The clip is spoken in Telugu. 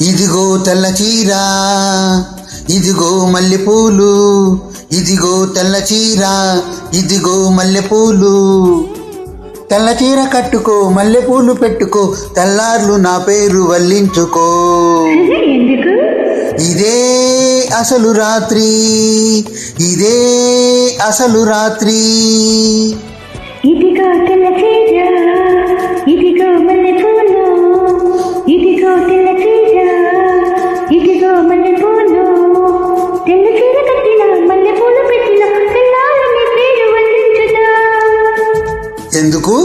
ఇదిగో తెల్ల చీర, ఇదిగో మల్లెపూలు, ఇదిగో తెల్ల చీర, ఇదిగో మల్లెపూలు. తెల్ల చీర కట్టుకో, మల్లెపూలు పెట్టుకో, తెల్లార్లు నా పేరు వల్లించుకో. ఇదే అసలు రాత్రి, ఇదే అసలు రాత్రి. ఇదిగో తెల్ల చీర, ఇదిగో మల్లెపూలు, ఇదిగో తెల్ల చీర, ఇదిగో మల్లెపూలు. తెల్ల చీర కట్టిన, మల్లెపూలు పెట్టిన, తెల్లారని పేరు వల్లించుదా. ఎందుకు?